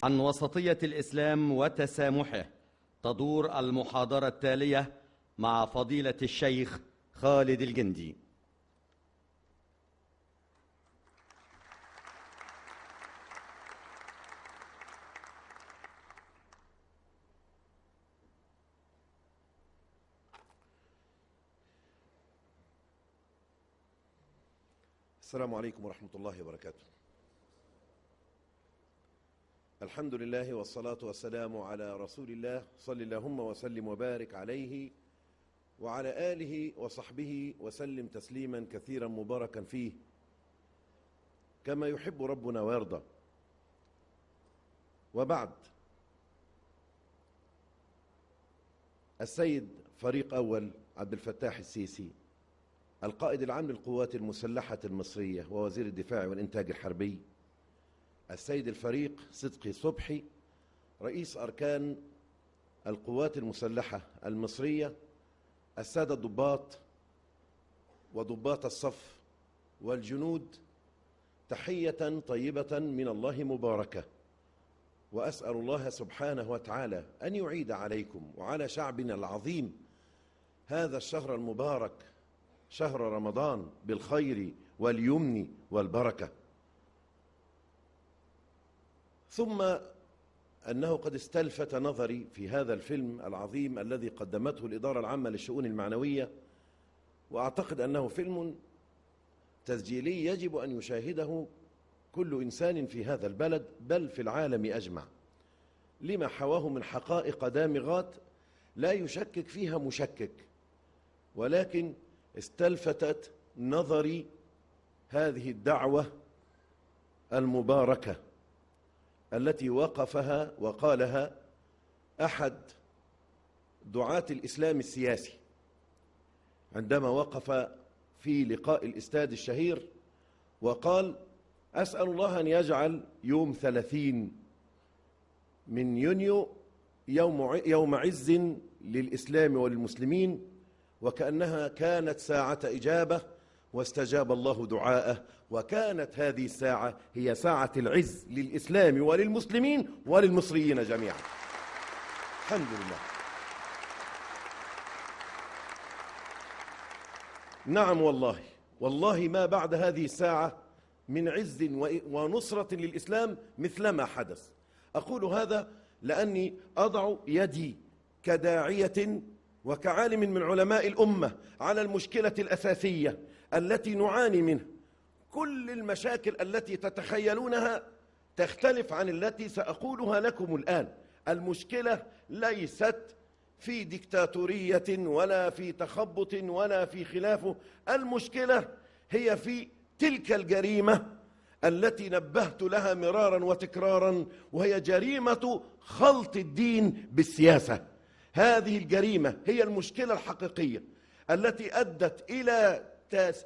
عن وسطية الإسلام وتسامحه تدور المحاضرة التالية مع فضيلة الشيخ خالد الجندي. السلام عليكم ورحمة الله وبركاته. الحمد لله والصلاة والسلام على رسول الله، صل اللهم وسلم وبارك عليه وعلى آله وصحبه وسلم تسليما كثيرا مباركا فيه كما يحب ربنا ويرضى. وبعد، السيد فريق أول عبد الفتاح السيسي القائد العام للقوات المسلحة المصرية ووزير الدفاع والإنتاج الحربي، السيد الفريق صدقي صبحي رئيس أركان القوات المسلحة المصرية، السادة الضباط وضباط الصف والجنود، تحية طيبة من الله مباركة، وأسأل الله سبحانه وتعالى أن يعيد عليكم وعلى شعبنا العظيم هذا الشهر المبارك، شهر رمضان، بالخير واليمن والبركة. ثم أنه قد استلفت نظري في هذا الفيلم العظيم الذي قدمته الإدارة العامة للشؤون المعنوية، وأعتقد أنه فيلم تسجيلي يجب أن يشاهده كل إنسان في هذا البلد بل في العالم أجمع، لما حواه من حقائق دامغات لا يشكك فيها مشكك، ولكن استلفتت نظري هذه الدعوة المباركة التي وقفها وقالها أحد دعاة الإسلام السياسي عندما وقف في لقاء الإستاد الشهير وقال: أسأل الله أن يجعل يوم 30 من يونيو يوم عز للإسلام وللمسلمين، وكأنها كانت ساعة إجابة واستجاب الله دعاءه، وكانت هذه الساعة هي ساعة العز للإسلام وللمسلمين وللمصريين جميعا. الحمد لله. نعم والله ما بعد هذه الساعة من عز ونصرة للإسلام مثلما حدث. أقول هذا لأني أضع يدي كداعية وكعالم من علماء الأمة على المشكلة الأساسية التي نعاني منها. كل المشاكل التي تتخيلونها تختلف عن التي سأقولها لكم الآن. المشكلة ليست في ديكتاتورية ولا في تخبط ولا في خلافه، المشكلة هي في تلك الجريمة التي نبهت لها مرارا وتكرارا، وهي جريمة خلط الدين بالسياسة. هذه الجريمة هي المشكلة الحقيقية التي أدت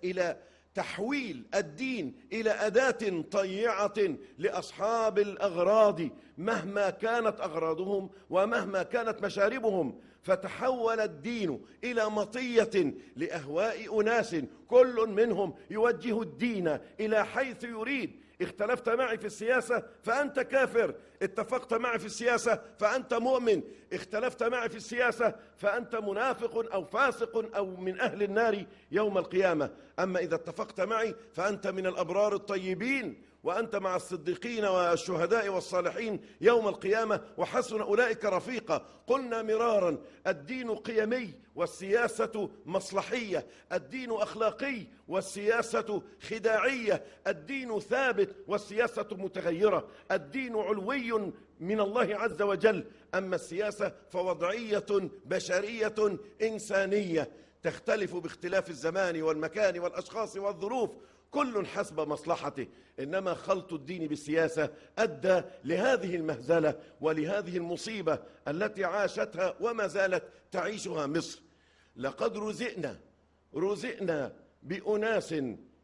إلى تحويل الدين إلى أداة طيعة لأصحاب الأغراض مهما كانت أغراضهم ومهما كانت مشاربهم، فتحول الدين إلى مطية لأهواء أناس كل منهم يوجه الدين إلى حيث يريد. اختلفت معي في السياسة فأنت كافر، اتفقت معي في السياسة فأنت مؤمن، اختلفت معي في السياسة فأنت منافق أو فاسق أو من أهل النار يوم القيامة. أما إذا اتفقت معي فأنت من الأبرار الطيبين، وأنت مع الصديقين والشهداء والصالحين يوم القيامة، وحسن أولئك رفيقا. قلنا مرارا: الدين قيمي والسياسة مصلحية، الدين أخلاقي والسياسة خداعية، الدين ثابت والسياسة متغيرة، الدين علوي من الله عز وجل، أما السياسة فوضعية بشرية إنسانية تختلف باختلاف الزمان والمكان والأشخاص والظروف، كل حسب مصلحته. إنما خلط الدين بالسياسة أدى لهذه المهزلة ولهذه المصيبة التي عاشتها وما زالت تعيشها مصر. لقد رزقنا بأناس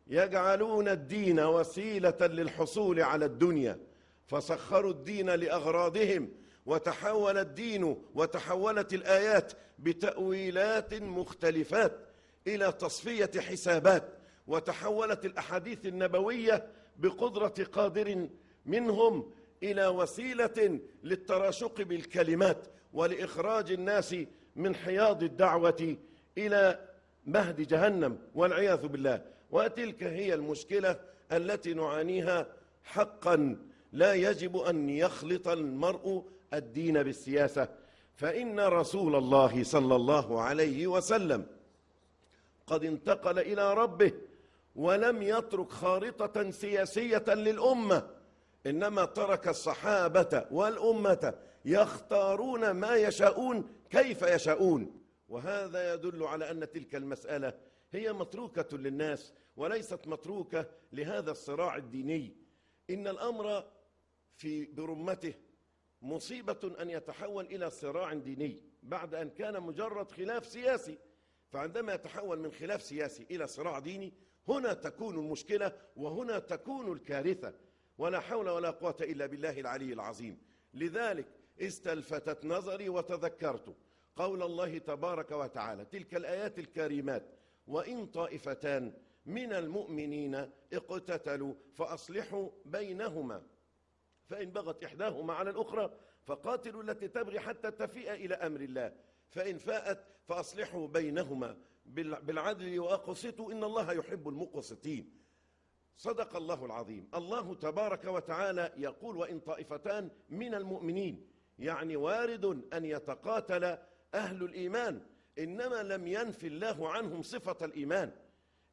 يجعلون الدين وسيلة للحصول على الدنيا، فسخروا الدين لأغراضهم، وتحول الدين وتحولت الآيات بتأويلات مختلفات إلى تصفية حسابات، وتحولت الأحاديث النبوية بقدرة قادر منهم إلى وسيلة للتراشق بالكلمات ولإخراج الناس من حياض الدعوة إلى مهد جهنم والعياذ بالله. وتلك هي المشكلة التي نعانيها حقا. لا يجب أن يخلط المرء الدين بالسياسة، فإن رسول الله صلى الله عليه وسلم قد انتقل إلى ربه ولم يترك خارطة سياسية للأمة، إنما ترك الصحابة والأمة يختارون ما يشاءون كيف يشاءون. وهذا يدل على أن تلك المسألة هي متروكة للناس وليست متروكة لهذا الصراع الديني. إن الأمر في برمته مصيبة أن يتحول إلى صراع ديني بعد أن كان مجرد خلاف سياسي. فعندما يتحول من خلاف سياسي إلى صراع ديني، هنا تكون المشكلة وهنا تكون الكارثة. ولا حول ولا قوة إلا بالله العلي العظيم. لذلك استلفتت نظري وتذكرت قول الله تبارك وتعالى تلك الآيات الكريمات: وإن طائفتان من المؤمنين اقتتلوا فأصلحوا بينهما فإن بغت إحداهما على الأخرى فقاتلوا التي تبغي حتى تفيء إلى أمر الله فإن فاءت فأصلحوا بينهما بالعدل وأقسطوا إن الله يحب المقسطين. صدق الله العظيم. الله تبارك وتعالى يقول: وإن طائفتان من المؤمنين، يعني وارد أن يتقاتل أهل الإيمان، إنما لم ينفي الله عنهم صفة الإيمان،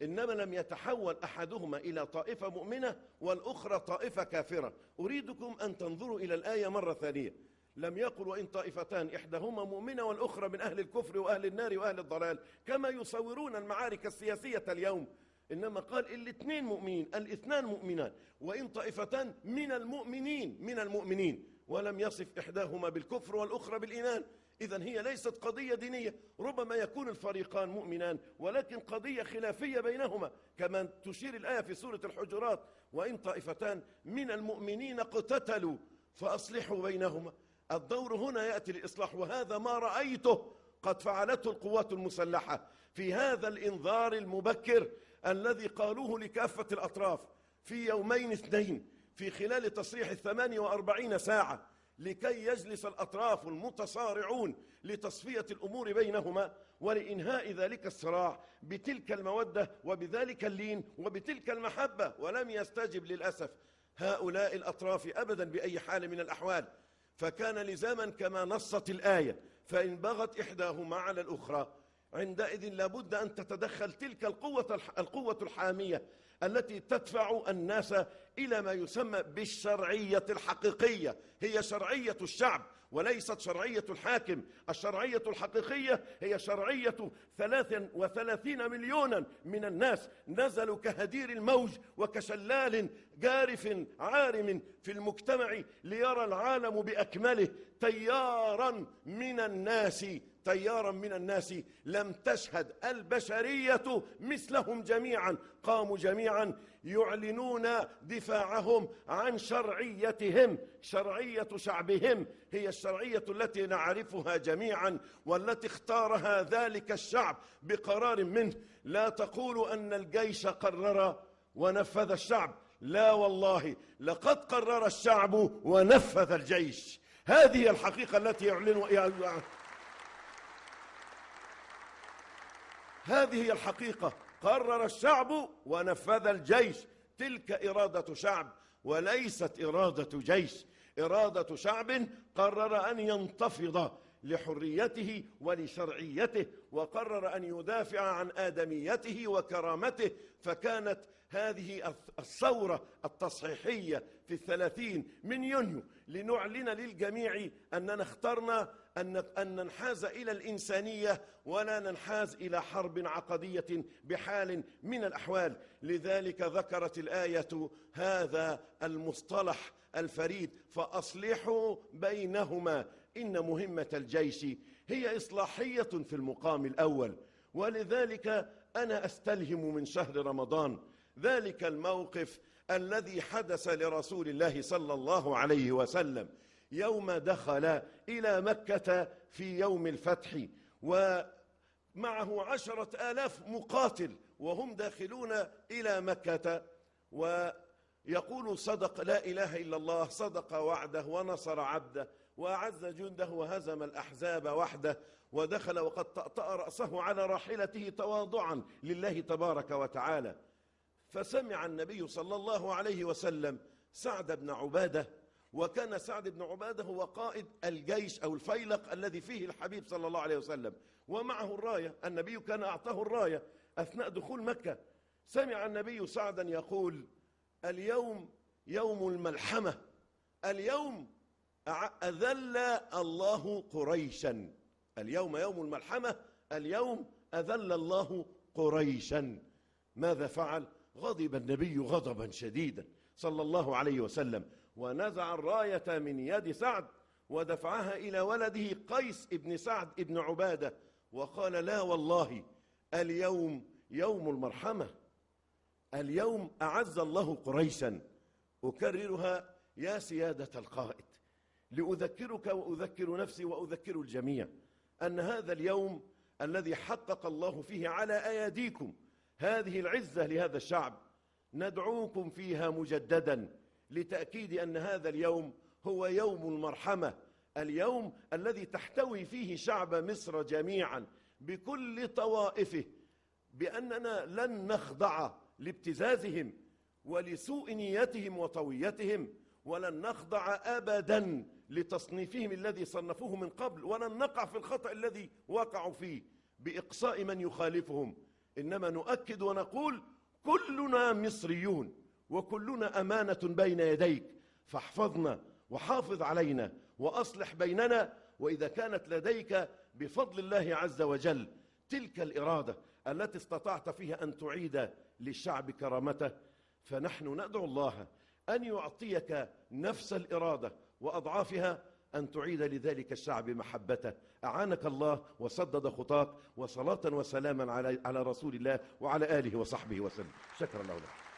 إنما لم يتحول أحدهما إلى طائفة مؤمنة والأخرى طائفة كافرة. أريدكم أن تنظروا إلى الآية مرة ثانية. لم يقل وإن طائفتان إحداهما مؤمنة والأخرى من أهل الكفر وأهل النار وأهل الضلال كما يصورون المعارك السياسية اليوم، إنما قال الاثنين مؤمنين، الاثنان مؤمنان. وإن طائفتان من المؤمنين ولم يصف إحداهما بالكفر والأخرى بالإيمان. إذن هي ليست قضية دينية، ربما يكون الفريقان مؤمنان ولكن قضية خلافية بينهما، كما تشير الآية في سورة الحجرات: وإن طائفتان من المؤمنين اقتتلوا فأصلحوا بينهما. الدور هنا يأتي للإصلاح، وهذا ما رأيته قد فعلته القوات المسلحة في هذا الإنذار المبكر الذي قالوه لكافة الأطراف في يومين اثنين في خلال تصريح 48 ساعة، لكي يجلس الأطراف المتصارعون لتصفية الأمور بينهما ولإنهاء ذلك الصراع بتلك المودة وبذلك اللين وبتلك المحبة. ولم يستجب للأسف هؤلاء الأطراف أبدا بأي حال من الأحوال، فكان لزاما كما نصت الآية: فإن بغت إحداهما على الأخرى. عندئذ لابد أن تتدخل تلك القوة الحامية التي تدفع الناس إلى ما يسمى بالشرعية الحقيقية. هي شرعية الشعب وليست شرعية الحاكم. الشرعية الحقيقية هي شرعية 33 مليونا من الناس نزلوا كهدير الموج وكشلال جارف عارم في المجتمع ليرى العالم بأكمله تيارا من الناس لم تشهد البشرية مثلهم جميعا. قاموا جميعا يعلنون دفاعهم عن شرعيتهم. شرعية شعبهم هي الشرعية التي نعرفها جميعا والتي اختارها ذلك الشعب بقرار منه. لا تقولوا أن الجيش قرر ونفذ الشعب، لا والله، لقد قرر الشعب ونفذ الجيش. هذه الحقيقة التي هذه هي الحقيقة. قرر الشعب ونفذ الجيش. تلك إرادة شعب وليست إرادة جيش. إرادة شعب قرر أن ينتفض لحريته ولشرعيته، وقرر أن يدافع عن آدميته وكرامته. فكانت هذه الثورة التصحيحية في 30 من يونيو لنعلن للجميع أننا اخترنا أن ننحاز إلى الإنسانية ولا ننحاز إلى حرب عقدية بحال من الأحوال. لذلك ذكرت الآية هذا المصطلح الفريد: فأصلحوا بينهما. إن مهمة الجيش هي إصلاحية في المقام الأول. ولذلك أنا أستلهم من شهر رمضان ذلك الموقف الذي حدث لرسول الله صلى الله عليه وسلم يوم دخل إلى مكة في يوم الفتح، ومعه 10,000 مقاتل وهم داخلون إلى مكة. يقول صدق لا إله إلا الله، صدق وعده ونصر عبده وأعز جنده وهزم الأحزاب وحده، ودخل وقد طأطأ رأسه على راحلته تواضعا لله تبارك وتعالى. فسمع النبي صلى الله عليه وسلم سعد بن عبادة، وكان سعد بن عبادة هو قائد الجيش أو الفيلق الذي فيه الحبيب صلى الله عليه وسلم، ومعه الراية. النبي كان أعطاه الراية أثناء دخول مكة. سمع النبي سعدا يقول: اليوم يوم الملحمة، اليوم أذل الله قريشا. اليوم يوم الملحمة، اليوم أذل الله قريشا. ماذا فعل؟ غضب النبي غضبا شديدا صلى الله عليه وسلم، ونزع الراية من يد سعد ودفعها إلى ولده قيس ابن سعد ابن عبادة، وقال: لا والله، اليوم يوم المرحمة، اليوم أعز الله قريشا. أكررها يا سيادة القائد لأذكرك وأذكر نفسي وأذكر الجميع أن هذا اليوم الذي حقق الله فيه على أيديكم هذه العزة لهذا الشعب، ندعوكم فيها مجددا لتأكيد أن هذا اليوم هو يوم المرحمة، اليوم الذي تحتوي فيه شعب مصر جميعا بكل طوائفه، بأننا لن نخضع لابتزازهم ولسوء نيتهم وطويتهم، ولن نخضع أبدا لتصنيفهم الذي صنفوه من قبل، ولن نقع في الخطأ الذي وقعوا فيه بإقصاء من يخالفهم. إنما نؤكد ونقول: كلنا مصريون وكلنا أمانة بين يديك، فاحفظنا وحافظ علينا وأصلح بيننا. وإذا كانت لديك بفضل الله عز وجل تلك الإرادة التي استطعت فيها أن تعيد للشعب كرامته، فنحن ندعو الله أن يعطيك نفس الإرادة وأضعافها، أن تعيد لذلك الشعب محبته. أعانك الله وسدد خطاك، وصلاة وسلاما على رسول الله وعلى آله وصحبه وسلم. شكرا له.